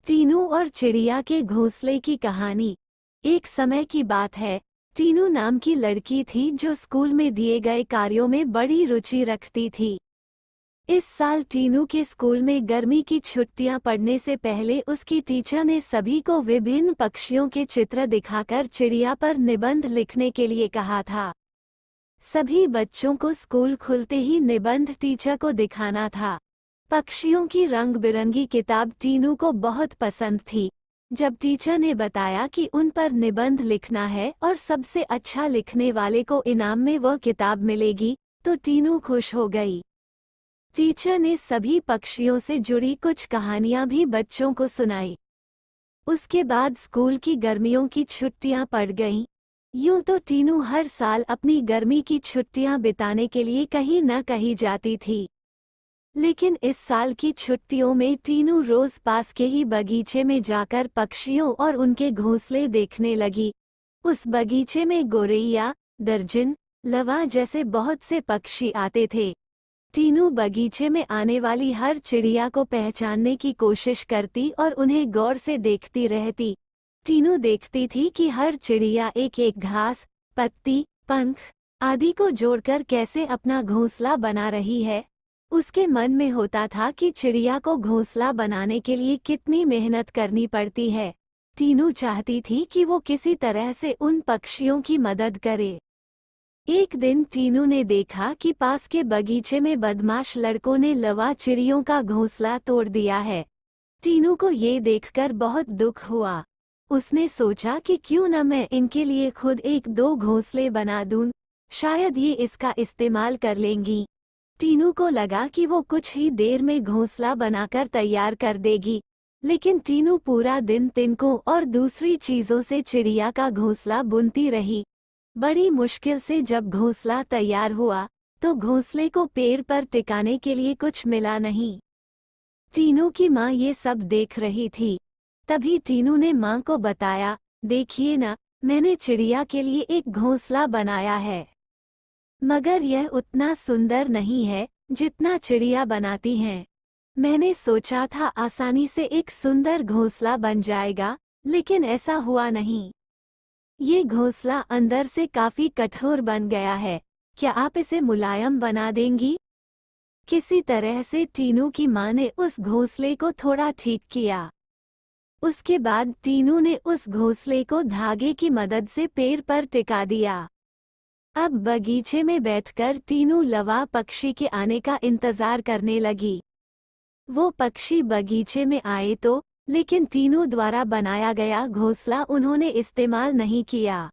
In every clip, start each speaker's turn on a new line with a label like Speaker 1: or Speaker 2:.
Speaker 1: टीनू और चिड़िया के घोंसले की कहानी। एक समय की बात है। टीनू नाम की लड़की थी जो स्कूल में दिए गए कार्यों में बड़ी रुचि रखती थी। इस साल टीनू के स्कूल में गर्मी की छुट्टियां पड़ने से पहले उसकी टीचर ने सभी को विभिन्न पक्षियों के चित्र दिखाकर चिड़िया पर निबंध लिखने के लिए कहा था। सभी बच्चों को स्कूल खुलते ही निबंध टीचर को दिखाना था। पक्षियों की रंग बिरंगी किताब टीनू को बहुत पसंद थी। जब टीचर ने बताया कि उन पर निबंध लिखना है और सबसे अच्छा लिखने वाले को इनाम में वह किताब मिलेगी, तो टीनू खुश हो गई। टीचर ने सभी पक्षियों से जुड़ी कुछ कहानियां भी बच्चों को सुनाई। उसके बाद स्कूल की गर्मियों की छुट्टियां पड़ गईं। यूं तो टीनू हर साल अपनी गर्मी की छुट्टियां बिताने के लिए कहीं न कहीं जाती थी, लेकिन इस साल की छुट्टियों में टीनू रोज पास के ही बगीचे में जाकर पक्षियों और उनके घोंसले देखने लगी। उस बगीचे में गोरैया, दर्जन, लवा जैसे बहुत से पक्षी आते थे। टीनू बगीचे में आने वाली हर चिड़िया को पहचानने की कोशिश करती और उन्हें गौर से देखती रहती। टीनू देखती थी कि हर चिड़िया एक एक घास, पत्ती, पंख आदि को जोड़कर कैसे अपना घोंसला बना रही है। उसके मन में होता था कि चिड़िया को घोंसला बनाने के लिए कितनी मेहनत करनी पड़ती है। टीनू चाहती थी कि वो किसी तरह से उन पक्षियों की मदद करे। एक दिन टीनू ने देखा कि पास के बगीचे में बदमाश लड़कों ने लवा चिड़ियों का घोंसला तोड़ दिया है। टीनू को ये देखकर बहुत दुख हुआ। उसने सोचा कि क्यों न मैं इनके लिए खुद एक दो घोंसले बना दूं, शायद ये इसका इस्तेमाल कर लेंगी। टीनू को लगा कि वो कुछ ही देर में घोंसला बनाकर तैयार कर देगी, लेकिन टीनू पूरा दिन तिनकों और दूसरी चीजों से चिड़िया का घोंसला बुनती रही। बड़ी मुश्किल से जब घोंसला तैयार हुआ, तो घोंसले को पेड़ पर टिकाने के लिए कुछ मिला नहीं। टीनू की माँ ये सब देख रही थी। तभी टीनू ने माँ को बताया, देखिए ना, मैंने चिड़िया के लिए एक घोंसला बनाया है, मगर यह उतना सुंदर नहीं है जितना चिड़िया बनाती हैं। मैंने सोचा था आसानी से एक सुंदर घोंसला बन जाएगा, लेकिन ऐसा हुआ नहीं। ये घोंसला अंदर से काफी कठोर बन गया है। क्या आप इसे मुलायम बना देंगी? किसी तरह से टीनू की माँ ने उस घोंसले को थोड़ा ठीक किया। उसके बाद टीनू ने उस घोंसले को धागे की मदद से पेड़ पर टिका दिया। अब बगीचे में बैठकर टीनू लवा पक्षी के आने का इंतजार करने लगी। वो पक्षी बगीचे में आए तो, लेकिन टीनू द्वारा बनाया गया घोंसला उन्होंने इस्तेमाल नहीं किया।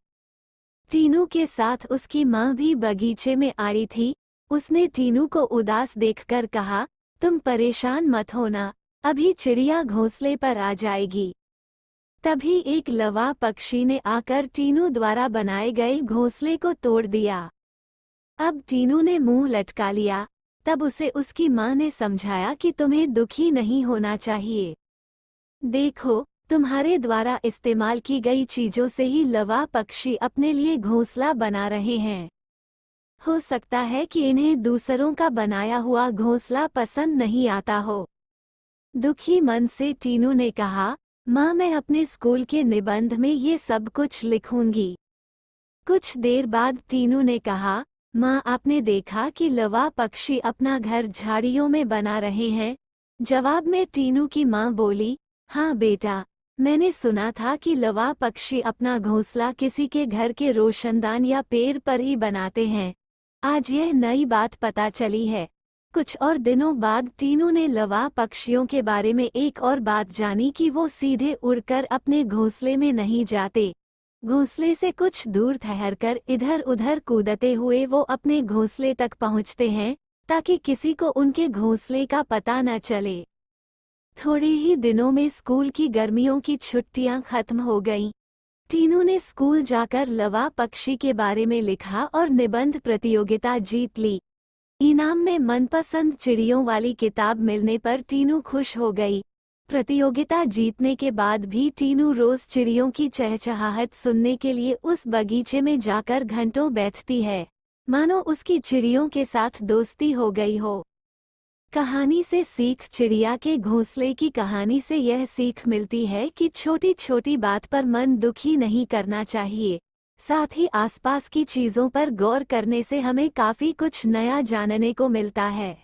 Speaker 1: टीनू के साथ उसकी माँ भी बगीचे में आई थी। उसने टीनू को उदास देखकर कहा, तुम परेशान मत होना, अभी चिड़िया घोंसले पर आ जाएगी। तभी एक लवा पक्षी ने आकर टीनू द्वारा बनाए गए घोंसले को तोड़ दिया। अब टीनू ने मुंह लटका लिया। तब उसे उसकी माँ ने समझाया कि तुम्हें दुखी नहीं होना चाहिए। देखो, तुम्हारे द्वारा इस्तेमाल की गई चीजों से ही लवा पक्षी अपने लिए घोंसला बना रहे हैं। हो सकता है कि इन्हें दूसरों का बनाया हुआ घोंसला पसंद नहीं आता हो। दुखी मन से टीनू ने कहा, माँ, मैं अपने स्कूल के निबंध में ये सब कुछ लिखूंगी। कुछ देर बाद टीनू ने कहा, माँ, आपने देखा कि लवा पक्षी अपना घर झाड़ियों में बना रहे हैं? जवाब में टीनू की माँ बोली, हाँ बेटा, मैंने सुना था कि लवा पक्षी अपना घोंसला किसी के घर के रोशनदान या पेड़ पर ही बनाते हैं। आज यह नई बात पता चली है। कुछ और दिनों बाद टीनू ने लवा पक्षियों के बारे में एक और बात जानी कि वो सीधे उड़कर अपने घोंसले में नहीं जाते। घोंसले से कुछ दूर ठहरकर इधर उधर कूदते हुए वो अपने घोंसले तक पहुंचते हैं, ताकि किसी को उनके घोंसले का पता न चले। थोड़े ही दिनों में स्कूल की गर्मियों की छुट्टियां खत्म हो गईं। टीनू ने स्कूल जाकर लवा पक्षी के बारे में लिखा और निबंध प्रतियोगिता जीत ली। इनाम में मनपसंद चिड़ियों वाली किताब मिलने पर टीनू खुश हो गई। प्रतियोगिता जीतने के बाद भी टीनू रोज चिड़ियों की चहचहाहट सुनने के लिए उस बगीचे में जाकर घंटों बैठती है, मानो उसकी चिड़ियों के साथ दोस्ती हो गई हो। कहानी से सीख। चिड़िया के घोंसले की कहानी से यह सीख मिलती है कि छोटी छोटी बात पर मन दुखी नहीं करना चाहिए। साथ ही आसपास की चीज़ों पर गौर करने से हमें काफ़ी कुछ नया जानने को मिलता है।